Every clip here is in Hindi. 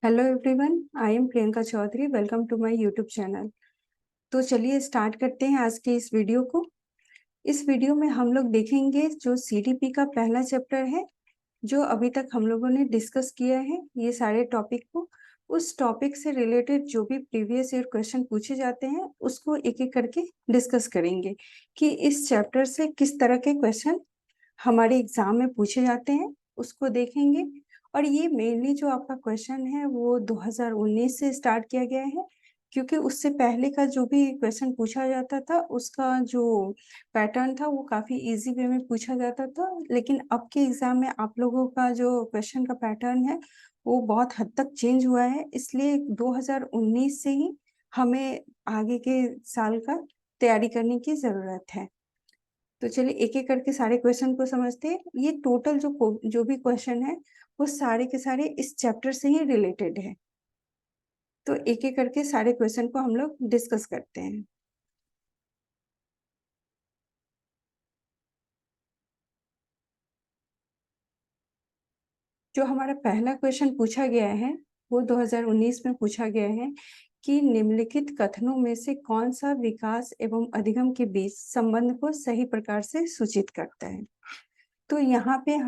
Hello everyone, I am Priyanka Chaudhary. Welcome to my YouTube channel. तो चलिए स्टार्ट करते हैं आज के इस वीडियो को। इस वीडियो में हम लोग देखेंगे जो सीडीपी का पहला चैप्टर है, जो अभी तक हम लोगों ने डिस्कस किया है ये सारे टॉपिक को। उस टॉपिक से रिलेटेड जो भी प्रीवियस ईयर क्वेश्चन पूछे जाते हैं उसको एक एक करके डिस्कस करेंगे कि इस चैप्टर से किस तरह के क्वेश्चन हमारे एग्जाम में पूछे जाते हैं, उसको देखेंगे। और ये मेनली जो आपका क्वेश्चन है वो 2019 से स्टार्ट किया गया है, क्योंकि उससे पहले का जो भी क्वेश्चन पूछा जाता था उसका जो पैटर्न था वो काफी इजी वे में पूछा जाता था। लेकिन अब के एग्जाम में आप लोगों का जो क्वेश्चन का पैटर्न है वो बहुत हद तक चेंज हुआ है, इसलिए 2019 से ही हमें आगे के साल का तैयारी करने की जरूरत है। तो चलिए एक एक करके सारे क्वेश्चन को समझते हैं। ये टोटल जो भी क्वेश्चन है वो सारे के सारे इस चैप्टर से ही रिलेटेड है। तो एक एक करके सारे क्वेश्चन को हम लोग डिस्कस करते हैं। जो हमारा पहला क्वेश्चन पूछा गया है वो 2019 में पूछा गया है कि निम्नलिखित कथनों में से कौन सा विकास एवं अधिगम के बीच संबंध को सही प्रकार से सूचित करता है। तो यहाँ पे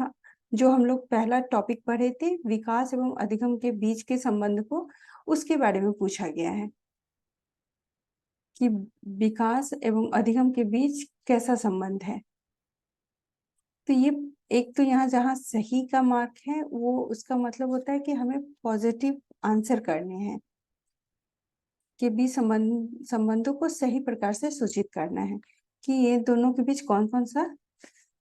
जो हम लोग पहला टॉपिक पढ़े थे विकास एवं अधिगम के बीच के संबंध को, उसके बारे में पूछा गया है कि विकास एवं अधिगम के बीच कैसा संबंध है। तो ये एक तो यहाँ जहाँ सही का मार्क है वो उसका मतलब होता है कि हमें पॉजिटिव आंसर करने हैं कि भी संबंधों को सही प्रकार से सूचित करना है कि ये दोनों के बीच कौन कौन सा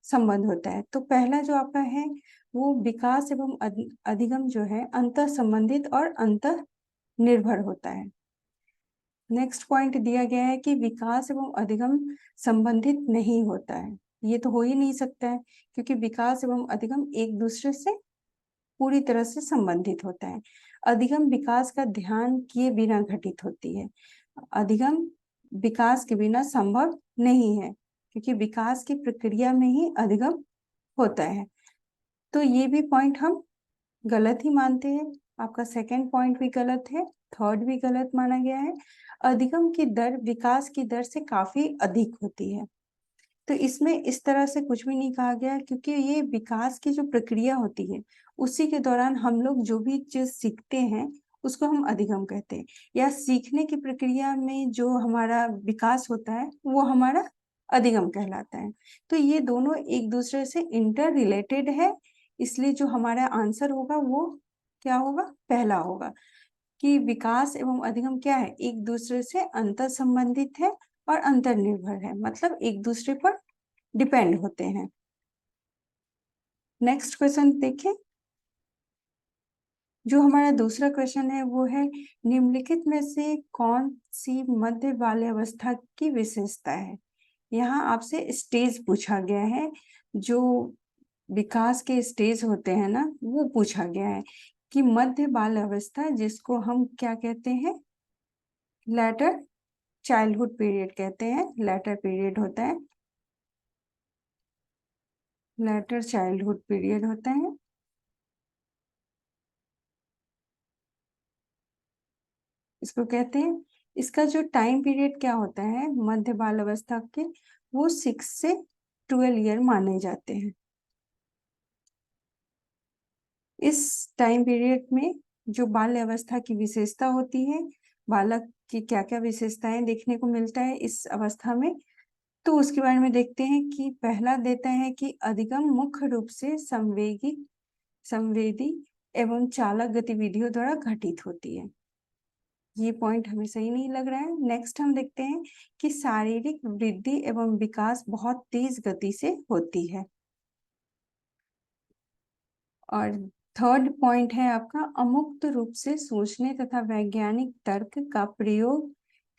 संबंध होता है। तो पहला जो आपका है वो विकास एवं अधिगम जो है अंतः संबंधित और अंतः निर्भर होता है। नेक्स्ट पॉइंट दिया गया है कि विकास एवं अधिगम संबंधित नहीं होता है। ये तो हो ही नहीं सकता है, क्योंकि विकास एवं अधिगम एक दूसरे से पूरी तरह से संबंधित होता है। अधिगम विकास का ध्यान किए बिना घटित होती है, अधिगम विकास के बिना संभव नहीं है, क्योंकि विकास की प्रक्रिया में ही अधिगम होता है। तो ये भी पॉइंट हम गलत ही मानते हैं। आपका सेकंड पॉइंट भी गलत है, थर्ड भी गलत माना गया है। अधिगम की दर विकास की दर से काफी अधिक होती है। तो इसमें इस तरह से कुछ भी नहीं कहा गया, क्योंकि ये विकास की जो प्रक्रिया होती है उसी के दौरान हम लोग जो भी चीज सीखते हैं उसको हम अधिगम कहते हैं, या सीखने की प्रक्रिया में जो हमारा विकास होता है वो हमारा अधिगम कहलाता है। तो ये दोनों एक दूसरे से इंटर रिलेटेड है, इसलिए जो हमारा आंसर होगा वो क्या होगा, पहला होगा कि विकास एवं अधिगम क्या है, एक दूसरे से अंतर संबंधित है और अंतर्निर्भर है, मतलब एक दूसरे पर डिपेंड होते हैं। नेक्स्ट क्वेश्चन देखें। जो हमारा दूसरा क्वेश्चन है वो है निम्नलिखित में से कौन सी मध्य बाल्यावस्था की विशेषता है। यहाँ आपसे स्टेज पूछा गया है, जो विकास के स्टेज होते हैं ना वो पूछा गया है कि मध्य बाल अवस्था, जिसको हम क्या कहते हैं, लेटर चाइल्डहुड पीरियड कहते हैं, लेटर पीरियड होता है, लेटर चाइल्डहुड पीरियड होता है। इसको कहते हैं, इसका जो टाइम पीरियड क्या होता है मध्य बाल अवस्था के, वो 6 से 12 ईयर माने जाते हैं। इस टाइम पीरियड में जो बाल्य अवस्था की विशेषता होती है, बालक की क्या क्या विशेषताएं देखने को मिलता है इस अवस्था में, तो उसके बारे में देखते हैं। कि पहला देता है कि अधिगम मुख्य रूप से संवेदी एवं चालक गतिविधियों द्वारा घटित होती है। ये पॉइंट हमें सही नहीं लग रहा है। नेक्स्ट हम देखते हैं कि शारीरिक वृद्धि एवं विकास बहुत तेज गति से होती है। और थर्ड पॉइंट है आपका अमुक्त रूप से सोचने तथा वैज्ञानिक तर्क का प्रयोग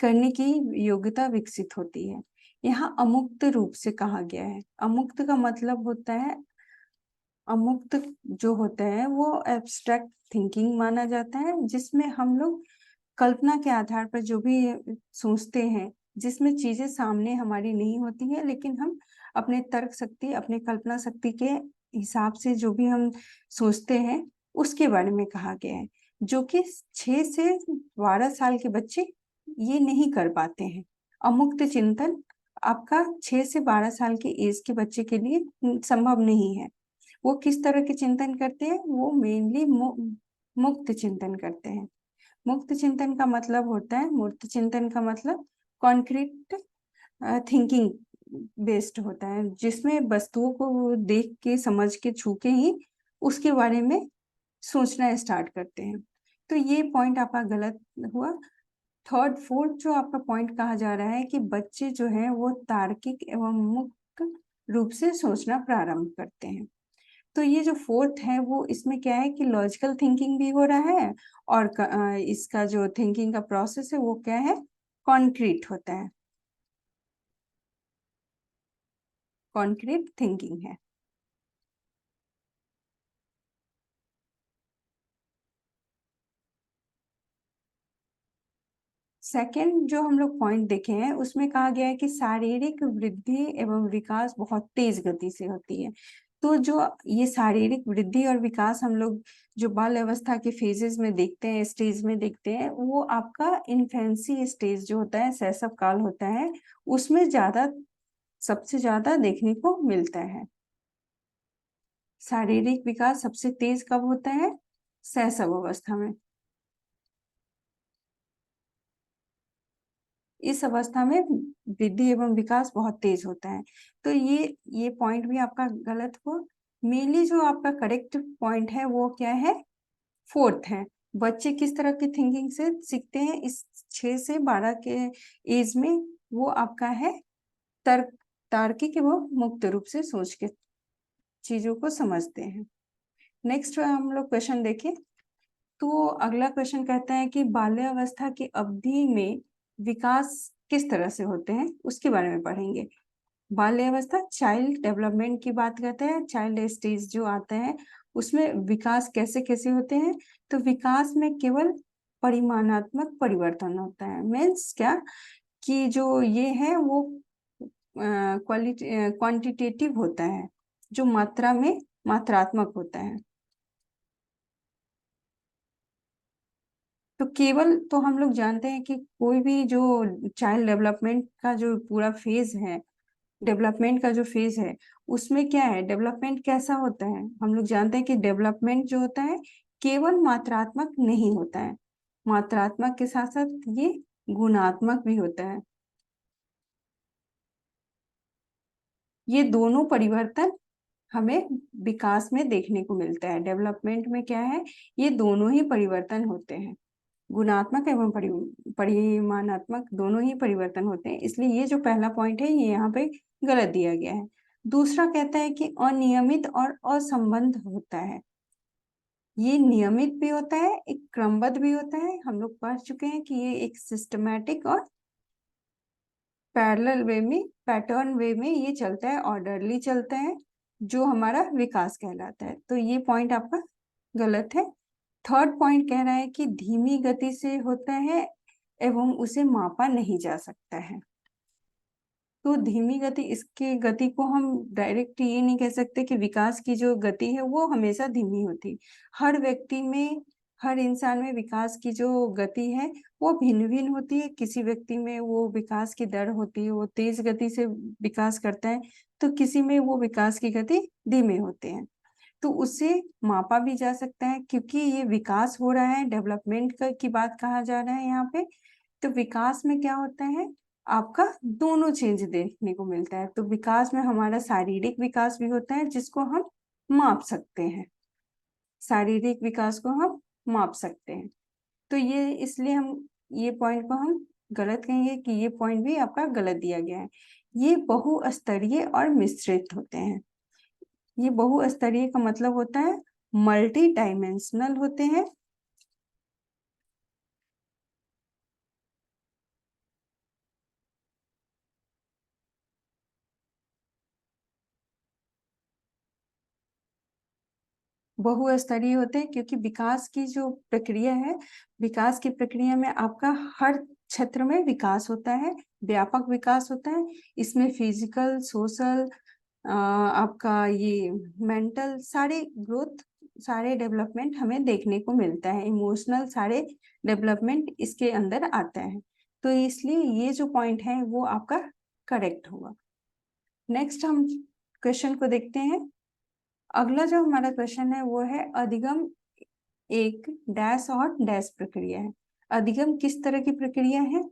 करने की योग्यता विकसित होती है। यहाँ अमुक्त रूप से कहा गया है। अमुक्त का मतलब होता है, अमुक्त जो होता है वो एब्स्ट्रैक्ट थिंकिंग माना जाता है, जिसमें हम लोग कल्पना के आधार पर जो भी सोचते हैं, जिसमें चीजें सामने हमारी नहीं होती है, लेकिन हम अपने तर्क शक्ति, अपने कल्पना शक्ति के हिसाब से जो भी हम सोचते हैं उसके बारे में कहा गया है। जो कि 6 से 12 साल के बच्चे ये नहीं कर पाते हैं। अमुक्त चिंतन आपका 6 से 12 साल के एज के बच्चे के लिए संभव नहीं है। वो किस तरह के चिंतन करते हैं? वो मेनली मुक्त चिंतन करते हैं। मुक्त चिंतन का मतलब होता है, मूर्त चिंतन का मतलब कॉन्क्रीट थिंकिंग बेस्ड होता है, जिसमें वस्तुओं को देख के, समझ के, छू के ही उसके बारे में सोचना स्टार्ट करते हैं। तो ये पॉइंट आपका गलत हुआ। थर्ड फोर्थ जो आपका पॉइंट कहा जा रहा है कि बच्चे जो है वो तार्किक एवं मुक्त रूप से सोचना प्रारंभ करते हैं। तो ये जो फोर्थ है वो इसमें क्या है कि लॉजिकल थिंकिंग भी हो रहा है, और इसका जो थिंकिंग का प्रोसेस है वो क्या है? कॉन्क्रीट होता है, कॉन्क्रीट थिंकिंग है। सेकंड जो हम लोग पॉइंट देखे हैं उसमें कहा गया है कि शारीरिक वृद्धि एवं विकास बहुत तेज गति से होती है। तो जो ये शारीरिक वृद्धि और विकास हम लोग जो बाल अवस्था के फेजेस में देखते हैं, स्टेज में देखते हैं, वो आपका इन्फेंसी स्टेज जो होता है, शैशव काल होता है, उसमें सबसे ज्यादा देखने को मिलता है। शारीरिक विकास सबसे तेज कब होता है? शैशव अवस्था में। इस अवस्था में वृद्धि एवं विकास बहुत तेज होता है। तो ये पॉइंट भी आपका गलत हो। मेनली जो आपका करेक्ट पॉइंट है वो क्या है? फोर्थ है। बच्चे किस तरह की थिंकिंग से सीखते हैं इस 6 से 12 के एज में? वो आपका है तर्क तार्किक एवं मुक्त रूप से सोच के चीजों को समझते हैं। नेक्स्ट हम लोग क्वेश्चन देखें। तो अगला क्वेश्चन कहता है कि बाल्यावस्था की अवधि में विकास किस तरह से होते हैं, उसके बारे में पढ़ेंगे। बाल्यावस्था चाइल्ड डेवलपमेंट की बात करते हैं, चाइल्ड स्टेज जो आता है उसमें विकास कैसे कैसे होते हैं। तो विकास में केवल परिमाणात्मक परिवर्तन होता है। मीन्स क्या कि जो ये है वो क्वांटिटेटिव होता है, जो मात्रा में मात्रात्मक होता है। तो केवल तो हम लोग जानते हैं कि कोई भी जो चाइल्ड डेवलपमेंट का जो पूरा फेज है, डेवलपमेंट का जो फेज है, उसमें क्या है, डेवलपमेंट कैसा होता है? हम लोग जानते हैं कि डेवलपमेंट जो होता है केवल मात्रात्मक नहीं होता है, मात्रात्मक के साथ साथ ये गुणात्मक भी होता है। ये दोनों परिवर्तन हमें विकास में देखने को मिलता है। डेवलपमेंट में क्या है, ये दोनों ही परिवर्तन होते हैं, गुणात्मक एवं परिमाणात्मक दोनों ही परिवर्तन होते हैं। इसलिए ये जो पहला पॉइंट है ये यहाँ पे गलत दिया गया है। दूसरा कहता है कि अनियमित और असंबद्ध होता है। ये नियमित भी होता है, एक क्रमबद्ध भी होता है। हम लोग पढ़ चुके हैं कि ये एक सिस्टमैटिक और पैरेलल वे में, पैटर्न वे में ये चलता है, ऑर्डरली चलता है, जो हमारा विकास कहलाता है। तो ये पॉइंट आपका गलत है। थर्ड पॉइंट कह रहा है कि धीमी गति से होता है एवं उसे मापा नहीं जा सकता है। तो धीमी गति, इसकी गति को हम डायरेक्ट ये नहीं कह सकते कि विकास की जो गति है वो हमेशा धीमी होती। हर व्यक्ति में, हर इंसान में विकास की जो गति है वो भिन्न भिन्न होती है। किसी व्यक्ति में वो विकास की दर होती है, वो तेज गति से विकास करता है, तो किसी में वो विकास की गति धीमे होते हैं। तो उसे मापा भी जा सकता है, क्योंकि ये विकास हो रहा है, डेवलपमेंट की बात कहा जा रहा है यहाँ पे। तो विकास में क्या होता है, आपका दोनों चेंज देखने को मिलता है। तो विकास में हमारा शारीरिक विकास भी होता है जिसको हम माप सकते हैं, शारीरिक विकास को हम माप सकते हैं। तो ये इसलिए हम ये पॉइंट को हम गलत कहेंगे कि ये पॉइंट भी आपका गलत दिया गया है। ये बहुस्तरीय और मिश्रित होते हैं। ये बहुस्तरीय का मतलब होता है मल्टी डायमेंशनल होते हैं। बहुस्तरीय होते हैं क्योंकि विकास की जो प्रक्रिया है, विकास की प्रक्रिया में आपका हर क्षेत्र में विकास होता है, व्यापक विकास होता है। इसमें फिजिकल, सोशल, आपका ये मेंटल, सारे ग्रोथ सारे डेवलपमेंट हमें देखने को मिलता है, इमोशनल सारे डेवलपमेंट इसके अंदर आता है। तो इसलिए ये जो पॉइंट है वो आपका करेक्ट होगा। नेक्स्ट हम क्वेश्चन को देखते हैं। अगला जो हमारा क्वेश्चन है वो है अधिगम एक डैश और डैश प्रक्रिया है। अधिगम किस तरह की प्रक्रिया है?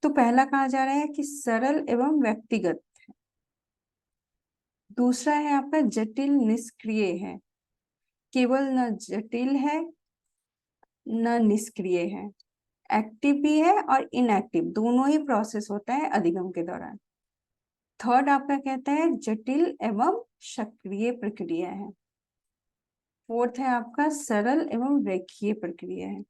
तो पहला कहा जा रहा है कि सरल एवं व्यक्तिगत। दूसरा है आपका जटिल निष्क्रिय है। केवल न जटिल है न निष्क्रिय है, एक्टिव भी है और इनएक्टिव, दोनों ही प्रोसेस होता है अधिगम के दौरान। थर्ड आपका कहता है जटिल एवं सक्रिय प्रक्रिया है। फोर्थ है आपका सरल एवं रेखीय प्रक्रिया है।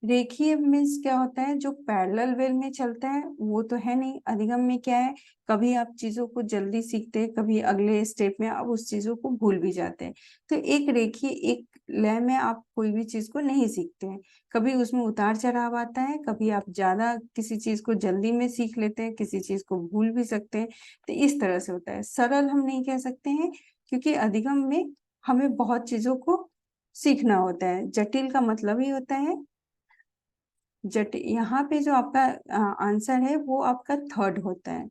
रेखीय मीन्स क्या होता है? जो पैरेलल वे में चलता है वो तो है नहीं। अधिगम में क्या है, कभी आप चीजों को जल्दी सीखते हैं, कभी अगले स्टेप में आप उस चीजों को भूल भी जाते हैं। तो एक रेखीय एक लय में आप कोई भी चीज को नहीं सीखते हैं, कभी उसमें उतार चढ़ाव आता है, कभी आप ज्यादा किसी चीज को जल्दी में सीख लेते हैं, किसी चीज को भूल भी सकते हैं। तो इस तरह से होता है। सरल हम नहीं कह सकते हैं क्योंकि अधिगम में हमें बहुत चीजों को सीखना होता है। जटिल का मतलब ही होता है जटिल। यहाँ पे जो आपका आंसर है वो आपका थर्ड होता है।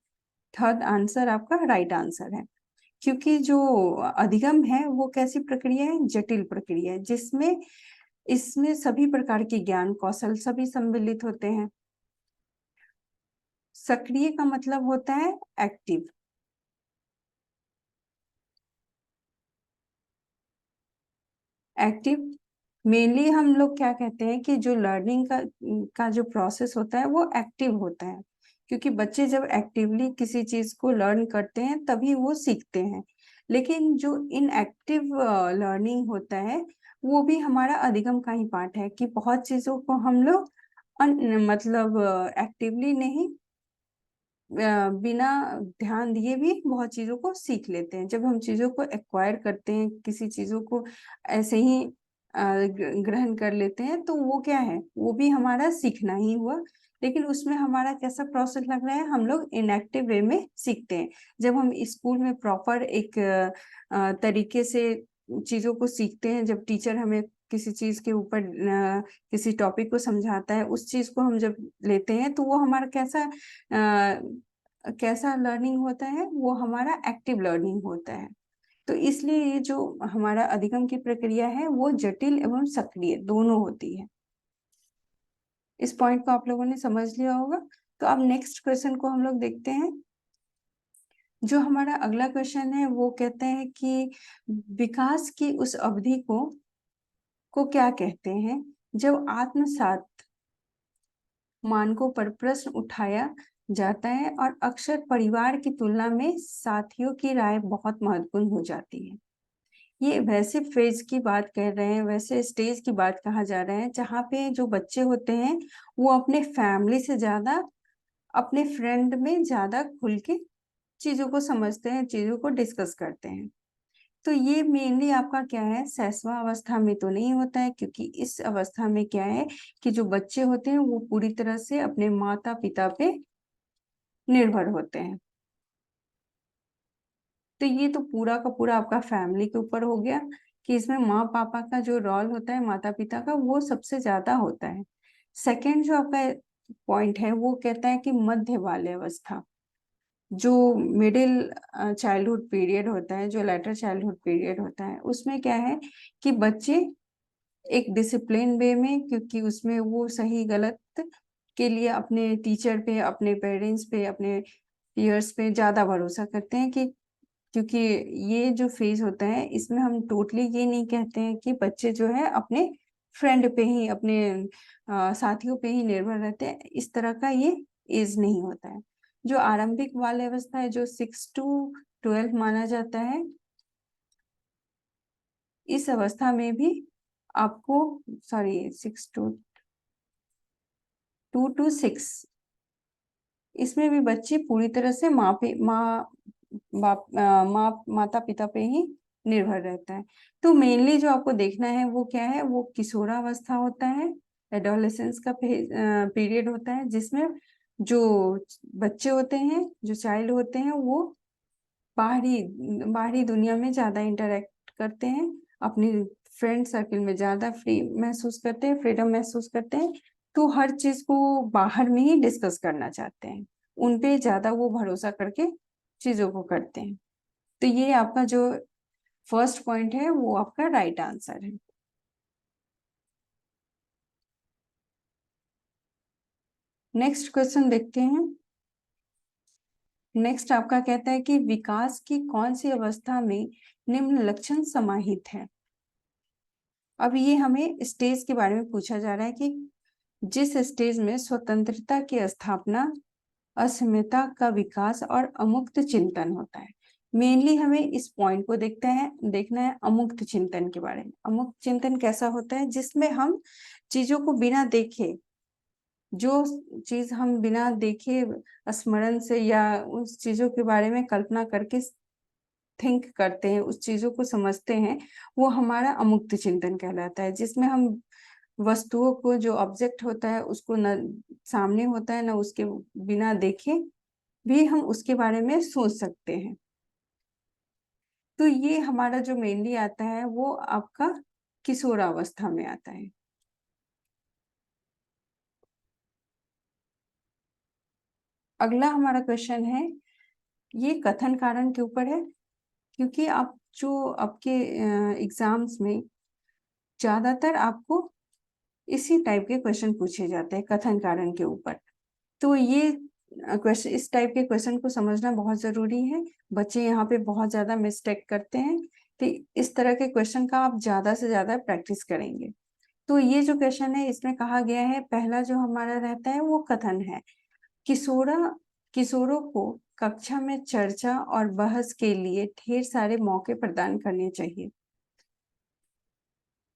थर्ड आंसर आपका राइट आंसर है, क्योंकि जो अधिगम है वो कैसी प्रक्रिया है? जटिल प्रक्रिया है, जिसमें इसमें सभी प्रकार के ज्ञान कौशल सभी सम्मिलित होते हैं। सक्रिय का मतलब होता है एक्टिव। एक्टिव मेनली हम लोग क्या कहते हैं कि जो लर्निंग का जो प्रोसेस होता है वो एक्टिव होता है, क्योंकि बच्चे जब एक्टिवली किसी चीज को लर्न करते हैं तभी वो सीखते हैं। लेकिन जो इनएक्टिव लर्निंग होता है वो भी हमारा अधिगम का ही पार्ट है, कि बहुत चीजों को हम लोग मतलब एक्टिवली नहीं, बिना ध्यान दिए भी बहुत चीजों को सीख लेते हैं। जब हम चीजों को एक्वायर करते हैं, किसी चीजों को ऐसे ही ग्रहण कर लेते हैं, तो वो क्या है? वो भी हमारा सीखना ही हुआ। लेकिन उसमें हमारा कैसा प्रोसेस लग रहा है? हम लोग इनएक्टिव वे में सीखते हैं। जब हम स्कूल में प्रॉपर एक तरीके से चीजों को सीखते हैं, जब टीचर हमें किसी चीज के ऊपर किसी टॉपिक को समझाता है, उस चीज को हम जब लेते हैं तो वो हमारा कैसा लर्निंग होता है? वो हमारा एक्टिव लर्निंग होता है। तो इसलिए ये जो हमारा अधिगम की प्रक्रिया है वो जटिल एवं सक्रिय दोनों होती है। इस पॉइंट को आप लोगों ने समझ लिया होगा। तो अब नेक्स्ट क्वेश्चन को हम लोग देखते हैं। जो हमारा अगला क्वेश्चन है वो कहते हैं कि विकास की उस अवधि को क्या कहते हैं जब आत्मसात मानकों पर प्रश्न उठाया जाता है और अक्सर परिवार की तुलना में साथियों की राय बहुत महत्वपूर्ण हो जाती है। ये वैसे फेज की बात कर रहे हैं, वैसे स्टेज की बात कहा जा रहा है जहाँ पे जो बच्चे होते हैं वो अपने फैमिली से ज्यादा अपने फ्रेंड में ज्यादा खुल के चीजों को समझते हैं, चीजों को डिस्कस करते हैं। तो ये मेनली आपका क्या है? शैशवा अवस्था में तो नहीं होता है, क्योंकि इस अवस्था में क्या है कि जो बच्चे होते हैं वो पूरी तरह से अपने माता पिता पे निर्भर होते हैं। तो ये तो पूरा का पूरा आपका फैमिली के ऊपर हो गया कि इसमें माँ पापा का जो रोल होता है, माता पिता का, वो सबसे ज्यादा होता है। सेकंड जो आपका पॉइंट है वो कहता है कि मध्य बाल्य अवस्था, जो मिडिल चाइल्डहुड पीरियड होता है, जो लेटर चाइल्डहुड पीरियड होता है, उसमें क्या है कि बच्चे एक डिसिप्लिन वे में, क्योंकि उसमें वो सही गलत के लिए अपने टीचर पे, अपने पेरेंट्स पे, अपने पीयर्स पे ज्यादा भरोसा करते हैं। कि क्योंकि ये जो फेज होता है इसमें हम टोटली ये नहीं कहते हैं कि बच्चे जो है अपने फ्रेंड पे ही, अपने साथियों पे ही निर्भर रहते हैं, इस तरह का ये एज नहीं होता है। जो आरंभिक बाल अवस्था है, जो 6 to 12 माना जाता है, इस अवस्था में भी आपको, सॉरी, 2 to 6, इसमें भी बच्चे पूरी तरह से माँ पे माता पिता पे ही निर्भर रहता है। तो मेनली जो आपको देखना है वो क्या है? वो किशोरावस्था होता है, एडोलेसेंस का पीरियड होता है, जिसमें जो बच्चे होते हैं, जो चाइल्ड होते हैं, वो बाहरी बाहरी दुनिया में ज्यादा इंटरेक्ट करते हैं, अपनी फ्रेंड सर्किल में ज्यादा फ्री महसूस करते हैं, फ्रीडम महसूस करते हैं, तो हर चीज को बाहर में ही डिस्कस करना चाहते हैं, उन पे ज्यादा वो भरोसा करके चीजों को करते हैं। तो ये आपका जो फर्स्ट पॉइंट है वो आपका राइट आंसर है। नेक्स्ट क्वेश्चन देखते हैं। नेक्स्ट आपका कहता है कि विकास की कौन सी अवस्था में निम्न लक्षण समाहित है। अब ये हमें स्टेज के बारे में पूछा जा रहा है कि जिस स्टेज में स्वतंत्रता की स्थापना, असमता का विकास और अमुक्त चिंतन होता है। मेनली हमें इस पॉइंट को देखना है अमुक्त चिंतन के बारे में। अमुक्त चिंतन कैसा होता है, जिसमें हम चीजों को बिना देखे, जो चीज हम बिना देखे स्मरण से या उस चीजों के बारे में कल्पना करके थिंक करते हैं, उस चीजों को समझते हैं, वो हमारा अमुक्त चिंतन कहलाता है। जिसमें हम वस्तुओं को, जो ऑब्जेक्ट होता है उसको न सामने होता है, न उसके बिना देखे भी हम उसके बारे में सोच सकते हैं। तो ये हमारा जो मेनली आता है वो आपका किशोरावस्था में आता है। अगला हमारा क्वेश्चन है, ये कथन कारण के ऊपर है, क्योंकि आप जो आपके एग्जाम्स में ज्यादातर आपको इसी टाइप के क्वेश्चन पूछे जाते हैं कथन कारण के ऊपर। तो ये क्वेश्चन, इस टाइप के क्वेश्चन को समझना बहुत जरूरी है। बच्चे यहाँ पे बहुत ज्यादा मिस्टेक करते हैं, तो इस तरह के क्वेश्चन का आप ज्यादा से ज्यादा प्रैक्टिस करेंगे। तो ये जो क्वेश्चन है इसमें कहा गया है, पहला जो हमारा रहता है वो कथन है, किशोरा किशोरों को कक्षा में चर्चा और बहस के लिए ढेर सारे मौके प्रदान करने चाहिए।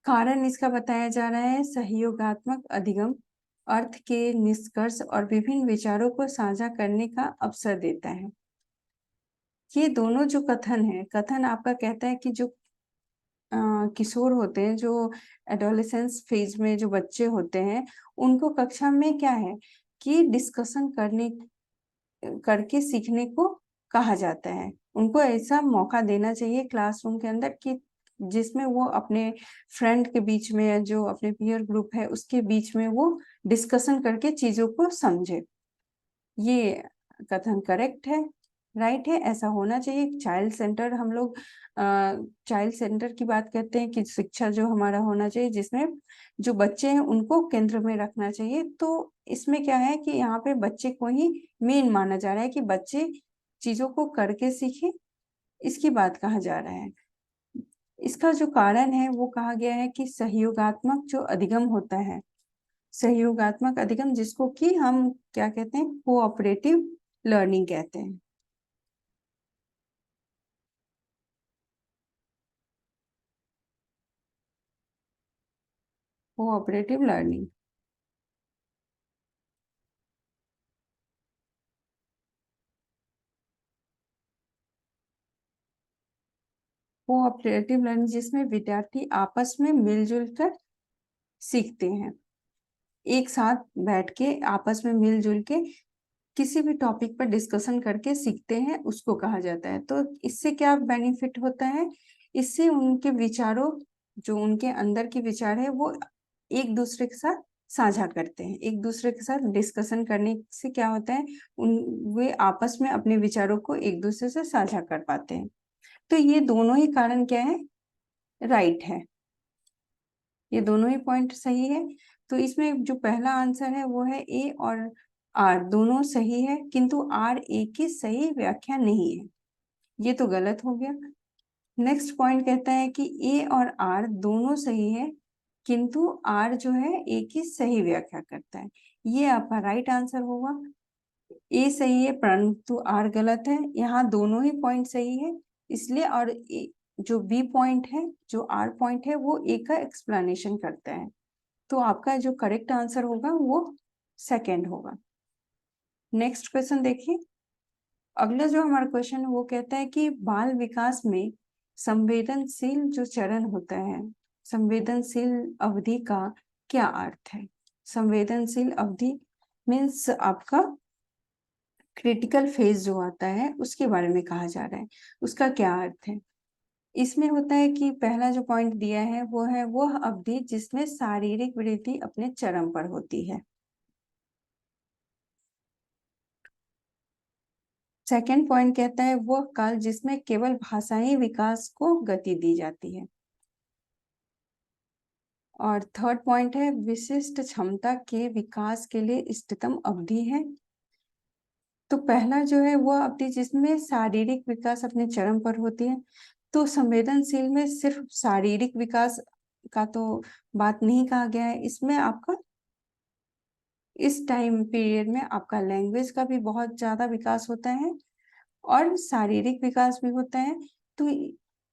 कारण इसका बताया जा रहा है, सहयोगात्मक अधिगम अर्थ के निष्कर्ष और विभिन्न विचारों को साझा करने का अवसर देता है। ये दोनों जो कथन है, कथन आपका कहता है कि जो किशोर होते हैं, जो एडोलेसेंस फेज में जो बच्चे होते हैं, उनको कक्षा में क्या है कि डिस्कशन करके सीखने को कहा जाता है। उनको ऐसा मौका देना चाहिए क्लासरूम के अंदर कि जिसमें वो अपने फ्रेंड के बीच में, जो अपने पीयर ग्रुप है उसके बीच में वो डिस्कशन करके चीजों को समझे। ये कथन करेक्ट है, राइट है, ऐसा होना चाहिए। चाइल्ड सेंटर, हम लोग चाइल्ड सेंटर की बात करते हैं कि शिक्षा जो हमारा होना चाहिए, जिसमें जो बच्चे हैं उनको केंद्र में रखना चाहिए। तो इसमें क्या है कि यहाँ पे बच्चे को ही मेन माना जा रहा है कि बच्चे चीजों को करके सीखे, इसकी बात कहा जा रहा है। इसका जो कारण है वो कहा गया है कि सहयोगात्मक जो अधिगम होता है, सहयोगात्मक अधिगम, जिसको कि हम क्या कहते हैं, कोऑपरेटिव लर्निंग कहते हैं। कोऑपरेटिव लर्निंग, कोऑपरेटिव लर्निंग जिसमें विद्यार्थी आपस में मिलजुल कर सीखते हैं, एक साथ बैठ के आपस में मिलजुल के किसी भी टॉपिक पर डिस्कशन करके सीखते हैं, उसको कहा जाता है। तो इससे क्या बेनिफिट होता है, इससे उनके विचारों, जो उनके अंदर के विचार है वो एक दूसरे के साथ साझा करते हैं। एक दूसरे के साथ डिस्कशन करने से क्या होता है, वे आपस में अपने विचारों को एक दूसरे से साझा कर पाते हैं। तो ये दोनों ही कारण क्या है, राइट है, ये दोनों ही पॉइंट सही है। तो इसमें जो पहला आंसर है वो है ए और आर दोनों सही है, किंतु आर ए की सही व्याख्या नहीं है, ये तो गलत हो गया। नेक्स्ट पॉइंट कहता है कि ए और आर दोनों सही है, किंतु आर जो है ए की सही व्याख्या करता है, ये आपका राइट आंसर होगा। ए सही है परंतु आर गलत है, यहाँ दोनों ही पॉइंट सही है इसलिए। और जो बी पॉइंट है, जो आर पॉइंट है, वो ए का एक्सप्लेनेशन करता है। तो आपका जो करेक्ट आंसर होगा वो सेकंड होगा। नेक्स्ट क्वेश्चन देखिए। अगला जो हमारा क्वेश्चन है वो कहता है कि बाल विकास में संवेदनशील जो चरण होता है, संवेदनशील अवधि का क्या अर्थ है। संवेदनशील अवधि मीन्स आपका क्रिटिकल फेज जो आता है उसके बारे में कहा जा रहा है, उसका क्या अर्थ है। इसमें होता है कि पहला जो पॉइंट दिया है वो है वह अवधि जिसमें शारीरिक वृद्धि अपने चरम पर होती है। सेकंड पॉइंट कहता है वह काल जिसमें केवल भाषाई विकास को गति दी जाती है। और थर्ड पॉइंट है विशिष्ट क्षमता के विकास के लिए इष्टतम अवधि है। तो पहला जो है वह अवधि जिसमें शारीरिक विकास अपने चरम पर होती है। तो संवेदनशील में सिर्फ शारीरिक विकास का तो बात नहीं कहा गया है, इसमें आपका इस टाइम पीरियड में आपका लैंग्वेज का भी बहुत ज्यादा विकास होता है और शारीरिक विकास भी होता है। तो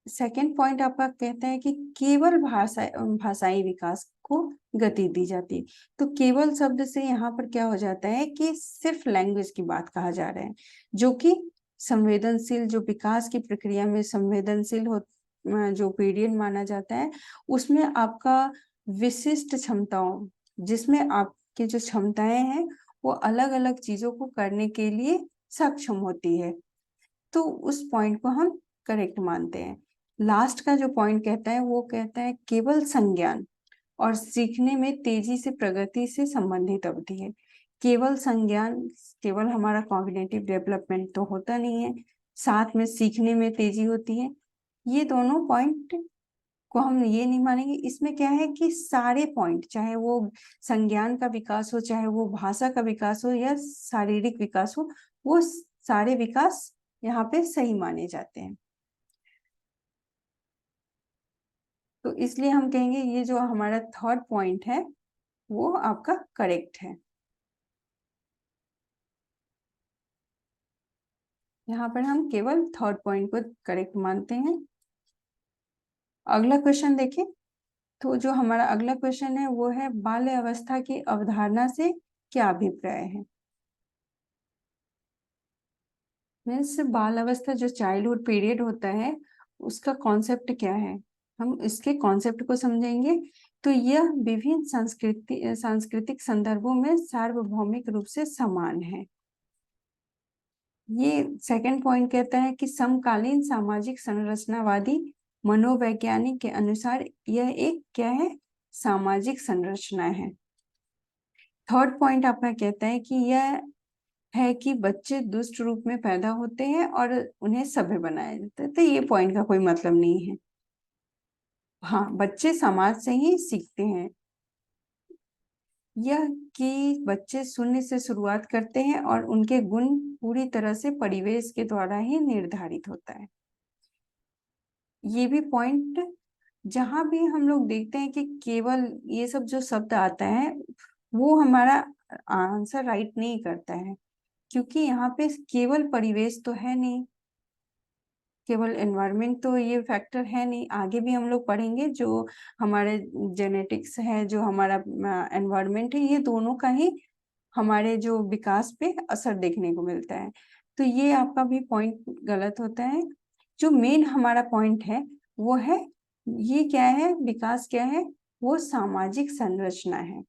सेकंड पॉइंट आपका कहता है कि केवल भाषाई विकास को गति दी जाती है। तो केवल शब्द से यहाँ पर क्या हो जाता है कि सिर्फ लैंग्वेज की बात कहा जा रहा है, जो कि संवेदनशील जो विकास की प्रक्रिया में संवेदनशील हो जो पीरियड माना जाता है, उसमें आपका विशिष्ट क्षमताओं जिसमें आपकी जो क्षमताएं हैं वो अलग अलग चीजों को करने के लिए सक्षम होती है, तो उस पॉइंट को हम करेक्ट मानते हैं। लास्ट का जो पॉइंट कहता है वो कहता है केवल संज्ञान और सीखने में तेजी से प्रगति से संबंधित अवधि है। केवल संज्ञान, केवल हमारा कॉग्निटिव डेवलपमेंट तो होता नहीं है, साथ में सीखने में तेजी होती है। ये दोनों पॉइंट को हम ये नहीं मानेंगे। इसमें क्या है कि सारे पॉइंट, चाहे वो संज्ञान का विकास हो, चाहे वो भाषा का विकास हो या शारीरिक विकास हो, वो सारे विकास यहाँ पे सही माने जाते हैं। तो इसलिए हम कहेंगे ये जो हमारा थर्ड पॉइंट है वो आपका करेक्ट है। यहाँ पर हम केवल थर्ड पॉइंट को करेक्ट मानते हैं। अगला क्वेश्चन देखें। तो जो हमारा अगला क्वेश्चन है वो है बाल्य अवस्था की अवधारणा से क्या अभिप्राय है। मीन्स बाल अवस्था जो चाइल्डहुड पीरियड होता है उसका कॉन्सेप्ट क्या है, हम इसके कॉन्सेप्ट को समझेंगे। तो यह विभिन्न सांस्कृतिक संदर्भों में सार्वभौमिक रूप से समान है। ये सेकंड पॉइंट कहता है कि समकालीन सामाजिक संरचनावादी मनोवैज्ञानिक के अनुसार यह एक क्या है, सामाजिक संरचना है। थर्ड पॉइंट आपका कहता है कि यह है कि बच्चे दुष्ट रूप में पैदा होते हैं और उन्हें सभ्य बनाया जाता है। तो ये पॉइंट का कोई मतलब नहीं है। हाँ, बच्चे समाज से ही सीखते हैं। यह कि बच्चे शून्य से शुरुआत करते हैं और उनके गुण पूरी तरह से परिवेश के द्वारा ही निर्धारित होता है। ये भी पॉइंट, जहां भी हम लोग देखते हैं कि केवल ये सब जो शब्द आता है वो हमारा आंसर राइट नहीं करता है, क्योंकि यहाँ पे केवल परिवेश तो है नहीं, केवल एनवायरनमेंट तो ये फैक्टर है नहीं। आगे भी हम लोग पढ़ेंगे जो हमारे जेनेटिक्स है, जो हमारा एनवायरनमेंट है, ये दोनों का ही हमारे जो विकास पे असर देखने को मिलता है। तो ये आपका भी पॉइंट गलत होता है। जो मेन हमारा पॉइंट है वो है, ये क्या है, विकास क्या है, वो सामाजिक संरचना है।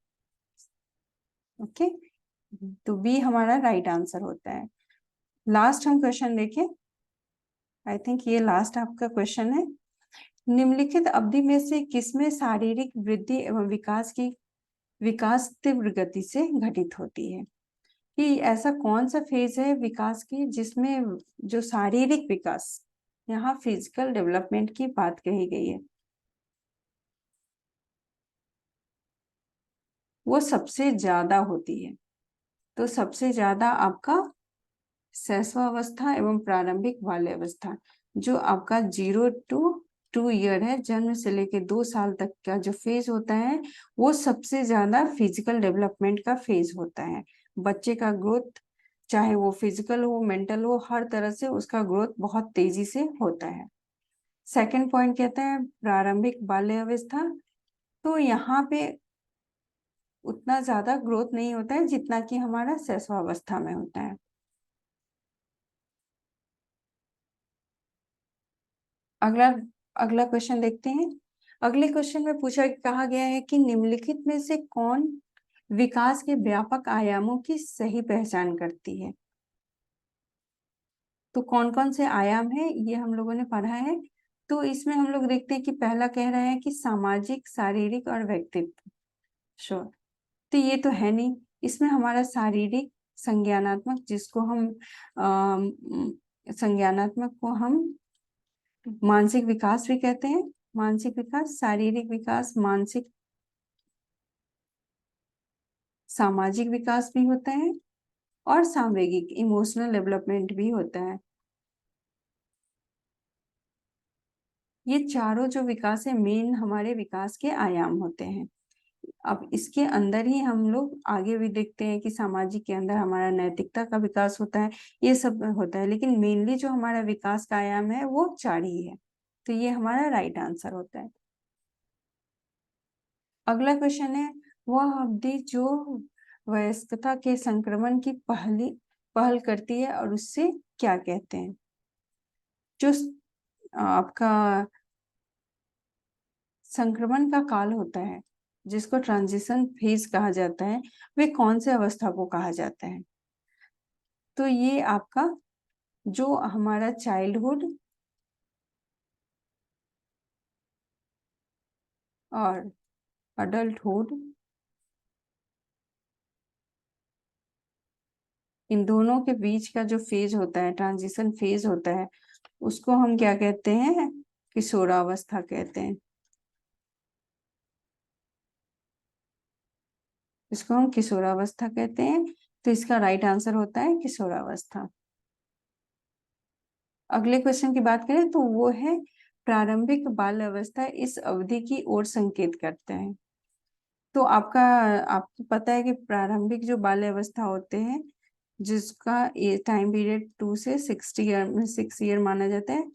ओके, तो बी हमारा राइट आंसर होता है। लास्ट हम क्वेश्चन देखें। आई थिंक ये लास्ट आपका क्वेश्चन है। निम्नलिखित अवधि में से किसमें शारीरिक वृद्धि एवं विकास तीव्र गति से घटित होती है। कि ऐसा कौन सा फेज है विकास की जिसमें जो शारीरिक विकास, यहाँ फिजिकल डेवलपमेंट की बात कही गई है, वो सबसे ज्यादा होती है। तो सबसे ज्यादा आपका शैशवावस्था एवं प्रारंभिक बाल्यावस्था, जो आपका 0 to 2 ईयर है, जन्म से लेके 2 साल तक का जो फेज होता है वो सबसे ज्यादा फिजिकल डेवलपमेंट का फेज होता है। बच्चे का ग्रोथ, चाहे वो फिजिकल हो मेंटल हो, हर तरह से उसका ग्रोथ बहुत तेजी से होता है। सेकंड पॉइंट कहता है प्रारंभिक बाल्यावस्था। तो यहाँ पे उतना ज्यादा ग्रोथ नहीं होता है जितना कि हमारा शैशवावस्था में होता है। अगला अगला क्वेश्चन देखते हैं। अगले क्वेश्चन में कहा गया है कि निम्नलिखित में से कौन विकास के व्यापक आयामों की सही पहचान करती है। तो कौन कौन से आयाम है ये हम लोगों ने पढ़ा है। तो इसमें हम लोग देखते हैं कि पहला कह रहा है कि सामाजिक, शारीरिक और व्यक्तित्व। श्योर, तो ये तो है नहीं। इसमें हमारा शारीरिक, संज्ञानात्मक, जिसको हम संज्ञानात्मक को हम मानसिक विकास भी कहते हैं, मानसिक विकास, शारीरिक विकास, मानसिक, सामाजिक विकास भी होता है, और सांवेगिक, इमोशनल डेवलपमेंट भी होता है। ये चारों जो विकास है, मेन हमारे विकास के आयाम होते हैं। अब इसके अंदर ही हम लोग आगे भी देखते हैं कि सामाजिक के अंदर हमारा नैतिकता का विकास होता है, ये सब होता है, लेकिन मेनली जो हमारा विकास का आयाम है वो चार ही है। तो ये हमारा राइट आंसर होता है। अगला क्वेश्चन है, वह अवधि जो वयस्कता के संक्रमण की पहल करती है और उससे क्या कहते हैं? जो आपका संक्रमण का काल होता है, जिसको ट्रांजिशन फेज कहा जाता है, वे कौन से अवस्था को कहा जाता है? तो ये आपका जो हमारा चाइल्डहुड और अडल्टहुड, इन दोनों के बीच का जो फेज होता है, ट्रांजिशन फेज होता है, उसको हम क्या कहते हैं? किशोरावस्था कहते हैं। इसको हम किशोरावस्था कहते हैं। तो इसका राइट आंसर होता है किशोरावस्था। अगले क्वेश्चन की बात करें तो वो है, प्रारंभिक बाल अवस्था इस अवधि की ओर संकेत करते हैं। तो आपको पता है कि प्रारंभिक जो बाल्य अवस्था होते हैं, जिसका टाइम पीरियड 2 से 6 ईयर माना जाता है,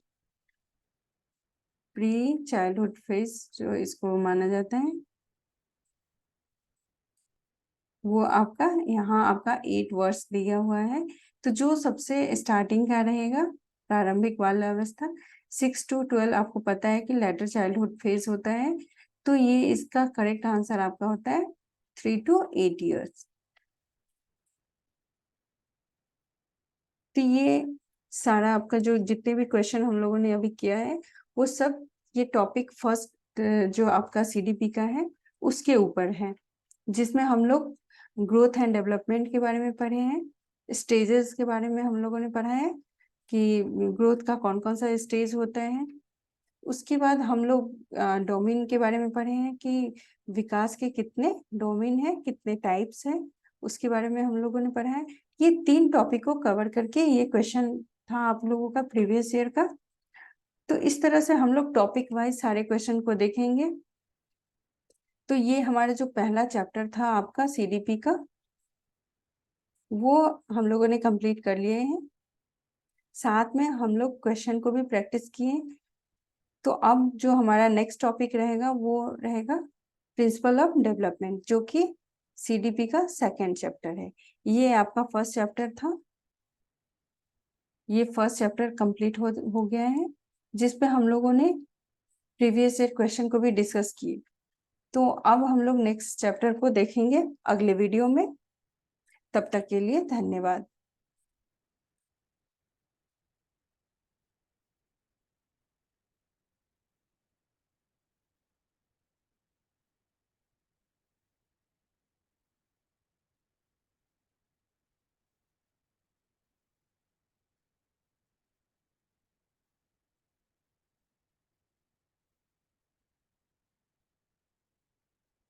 प्री चाइल्डहुड फेज जो इसको माना जाता है, वो आपका यहाँ आपका 8 वर्ष दिया हुआ है। तो जो सबसे स्टार्टिंग का रहेगा प्रारंभिक बाल अवस्था, 6 to 12 आपको पता है कि लेटर चाइल्डहुड फेज होता है। तो ये इसका करेक्ट आंसर आपका होता है 3 to 8 years। तो ये सारा आपका जो जितने भी क्वेश्चन हम लोगों ने अभी किया है, वो सब ये टॉपिक फर्स्ट जो आपका सीडीपी का है उसके ऊपर है, जिसमें हम लोग ग्रोथ एंड डेवलपमेंट के बारे में पढ़े हैं, स्टेजेस के बारे में हम लोगों ने पढ़ा है कि ग्रोथ का कौन कौन सा स्टेज होता है। उसके बाद हम लोग डोमेन के बारे में पढ़े हैं कि विकास के कितने डोमेन है, कितने टाइप्स हैं, उसके बारे में हम लोगों ने पढ़ा है। ये 3 टॉपिक को कवर करके ये क्वेश्चन था आप लोगों का प्रीवियस ईयर का। तो इस तरह से हम लोग टॉपिक वाइज सारे क्वेश्चन को देखेंगे। तो ये हमारा जो पहला चैप्टर था आपका सीडीपी का, वो हम लोगों ने कंप्लीट कर लिए हैं। साथ में हम लोग क्वेश्चन को भी प्रैक्टिस किए। तो अब जो हमारा नेक्स्ट टॉपिक रहेगा वो रहेगा प्रिंसिपल ऑफ डेवलपमेंट, जो कि सीडीपी का सेकेंड चैप्टर है। ये आपका फर्स्ट चैप्टर था, ये फर्स्ट चैप्टर कंप्लीट हो गया है, जिसपे हम लोगों ने प्रीवियस ईयर क्वेश्चन को भी डिस्कस किए। तो अब हम लोग नेक्स्ट चैप्टर को देखेंगे अगले वीडियो में। तब तक के लिए धन्यवाद।